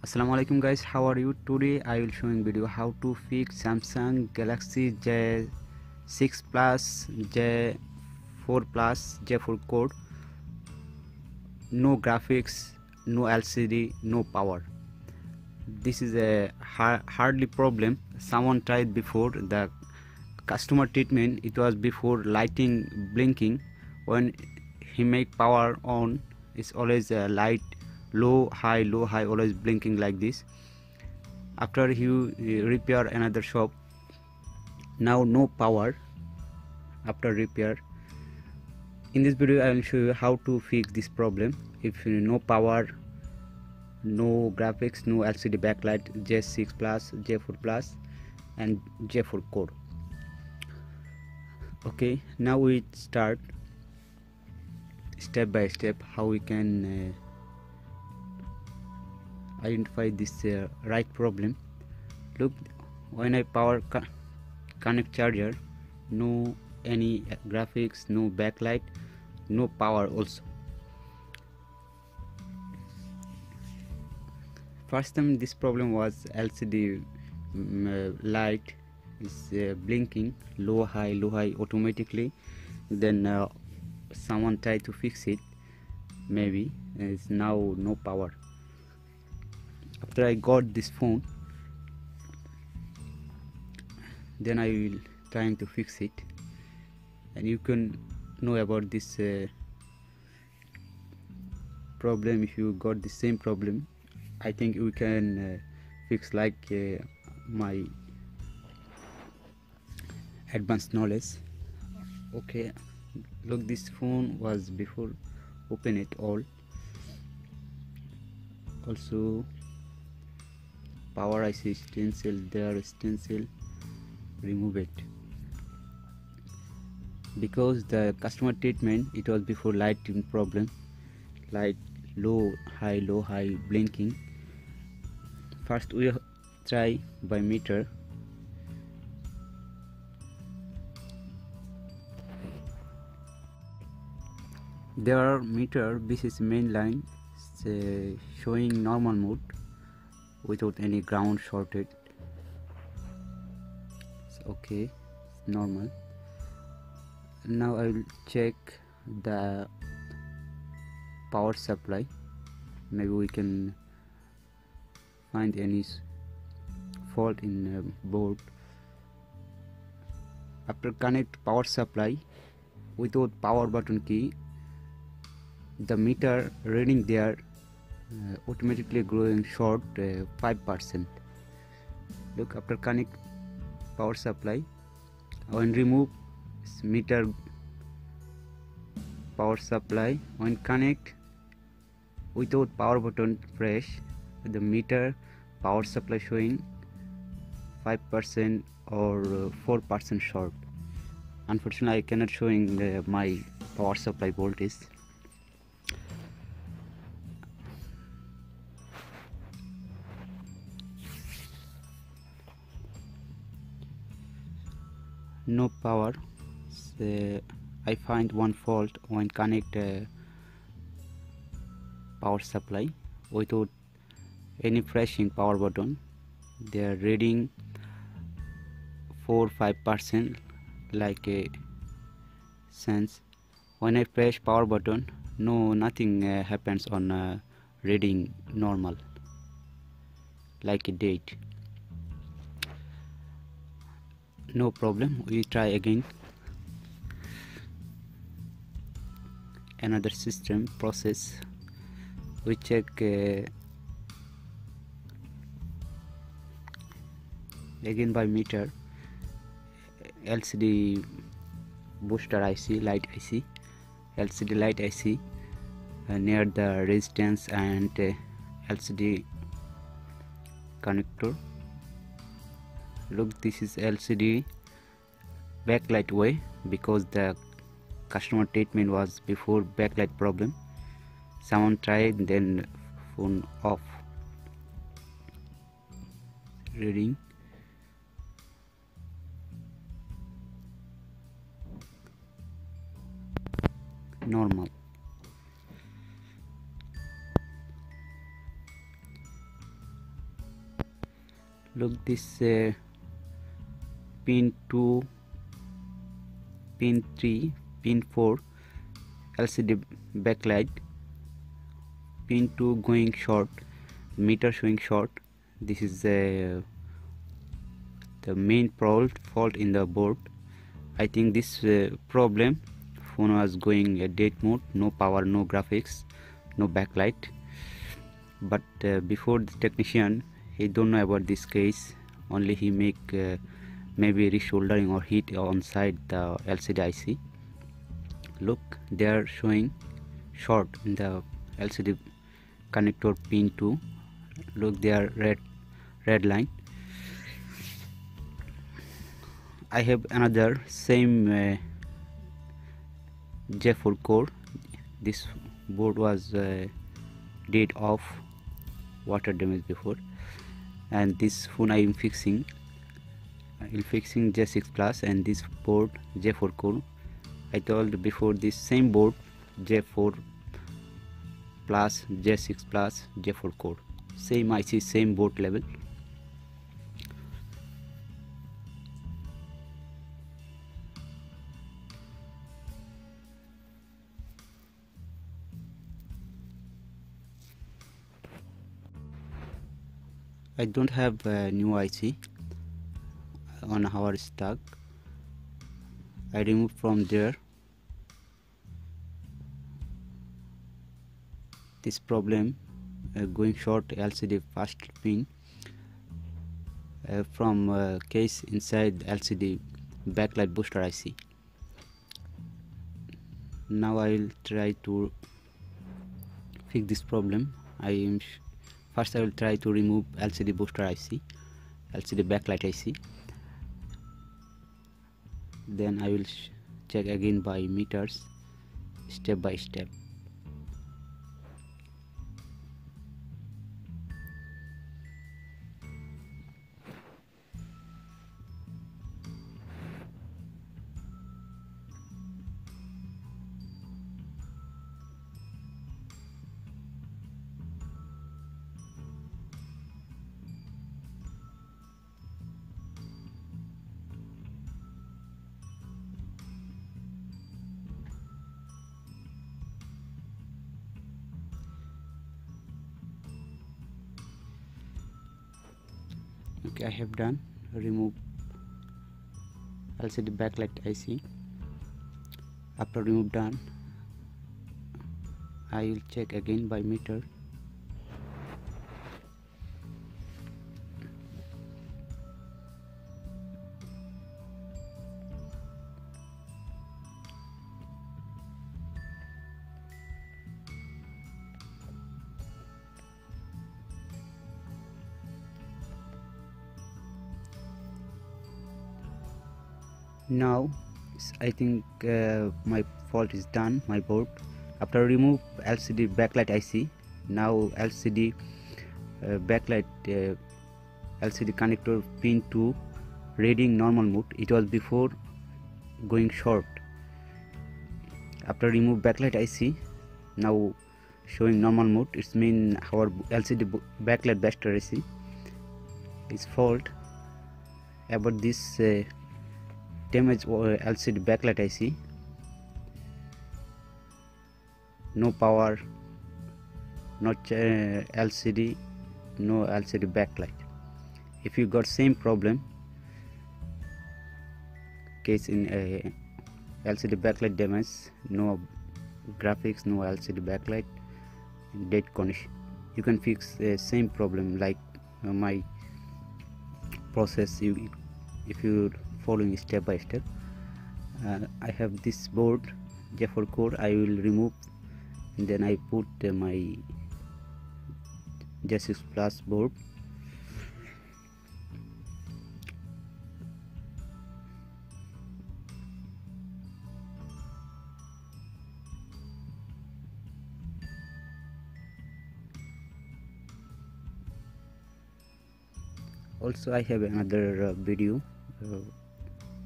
Assalamu alaikum guys, how are you? Today I will showing video how to fix Samsung Galaxy J6 Plus, J4 Plus, J4 code, no graphics, no LCD, no power. This is a hardly problem. Someone tried before. The customer treatment, it was before lighting blinking. When he make power on, it's always a light low high always blinking like this. After he repair another shop, now no power after repair. In this video I will show you how to fix this problem. If no power, no graphics, no LCD backlight, J6 Plus, J4 Plus and J4 code. Okay, now we start step by step how we can identify this right problem. Look, when I power connect charger, no any graphics, no backlight, no power also. First time this problem was LCD light is blinking low high automatically. Then someone tried to fix it, maybe it's now no power. After I got this phone, then I will trying to fix it, and you can know about this problem. If you got the same problem, I think you can fix like my advanced knowledge. Okay, look, this phone was before open it all. Also power IC stencil, there stencil, remove it, because the customer treatment, it was before lighting problem, light low high blinking. First we try by meter. There are meter, this is main line, showing normal mode without any ground shorted. Okay, it's normal. Now I will check the power supply. Maybe we can find any fault in board. After connect power supply, without power button key, the meter reading there automatically growing short 5%. Look, after connect power supply, when remove meter power supply, when connect without power button press, the meter power supply showing 5% or 4% short. Unfortunately I cannot showing my power supply voltage. No power. So I find one fault when connect power supply without any pressing power button. They are reading 4-5% like a sense. When I press power button, nothing happens on reading normal like a date. No problem, we try again. Another system process, we check again by meter, LCD booster IC, light IC, LCD light IC near the resistance and LCD connector. Look, this is LCD backlight way, because the customer treatment was before backlight problem. Someone tried, then phone off. Reading normal. Look, this pin 2, pin 3, pin 4 LCD backlight, pin 2 going short, meter showing short. This is the main fault in the board. I think this problem, phone was going dead mode, no power, no graphics, no backlight. But before the technician, he don't know about this case. Only he make maybe resoldering or heat on side the LCD IC. Look, they are showing short in the LCD connector pin 2. Look, they are red line. I have another same J4 core. This board was dead off, water damage before, and this phone I am fixing. J6 Plus and this board J4 core. I told before this same board J4 Plus, J6 Plus, J4 core, same IC, same board level. I don't have a new IC on our stock. I removed from there. This problem going short LCD first pin from case inside LCD backlight booster IC. Now I will try to fix this problem. First I will try to remove LCD booster IC, LCD backlight IC. Then I will check again by meters, step by step. Okay, I have done. Remove LCD backlight IC. After remove done, I will check again by meter. Now I think my fault is done, my board. After remove LCD backlight IC, now LCD backlight LCD connector pin 2 reading normal mode. It was before going short. After remove backlight IC, now showing normal mode. It means our LCD backlight booster IC is fault. About this damage LCD backlight IC, no power, no LCD, no LCD backlight. If you got same problem, case in LCD backlight damage, no graphics, no LCD backlight, dead condition, you can fix same problem like my process. If you following step by step. I have this board J4 core. I will remove and then I put my J6 Plus board. Also I have another video,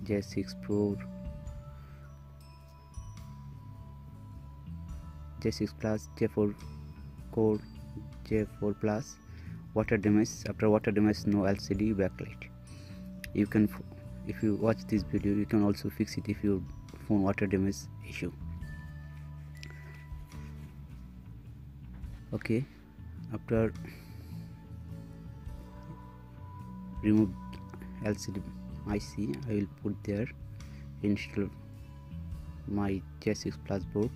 J6 Pro, J6 Plus, J4 core, J4 Plus. water damage. After water damage, no LCD backlight. You can, if you watch this video, you can also fix it if your phone water damage issue. Okay, after remove LCD IC, I will put there, install my J6 Plus board.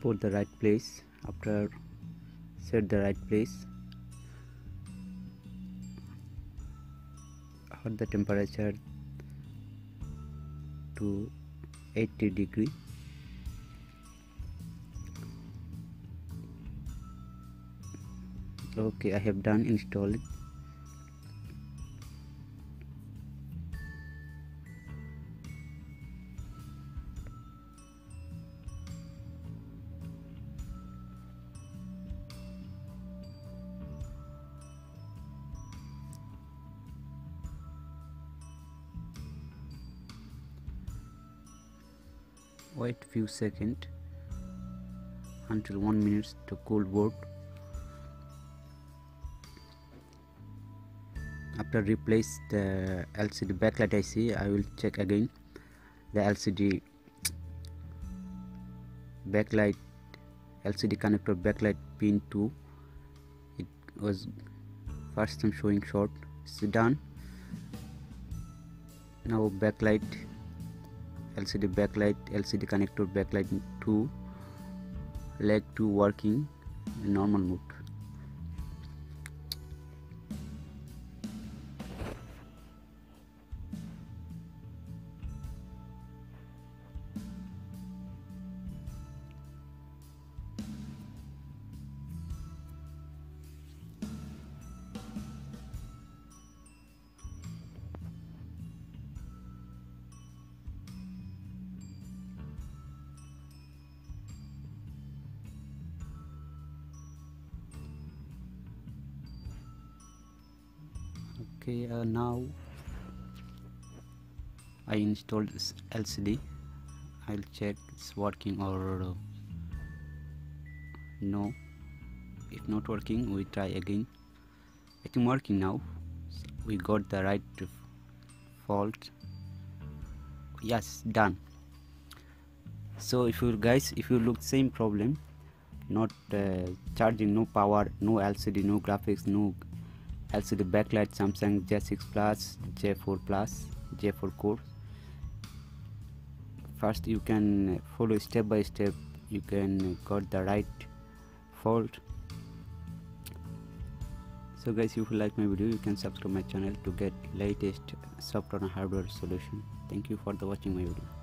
Put the right place. After set the right place, hold the temperature to 80 degree. Okay, I have done install it. Wait few seconds until 1 minute to cool board. After replace the LCD backlight IC, I will check again the LCD backlight, LCD connector backlight pin 2. It was first time showing short. It's done. Now backlight, LCD backlight, LCD connector backlight 2, leg 2 working in normal mode. Okay, now I installed this LCD. I'll check it's working or no. If not working, we try again. I think working now. So we got the right fault. Yes, done. So if you guys, if you look same problem, not charging, no power, no LCD, no graphics, no LCD backlight, Samsung J6 Plus, J4 Plus, J4 core. First you can follow step by step, you can got the right fault. So guys, if you like my video, you can subscribe my channel to get latest software and hardware solution. Thank you for the watching my video.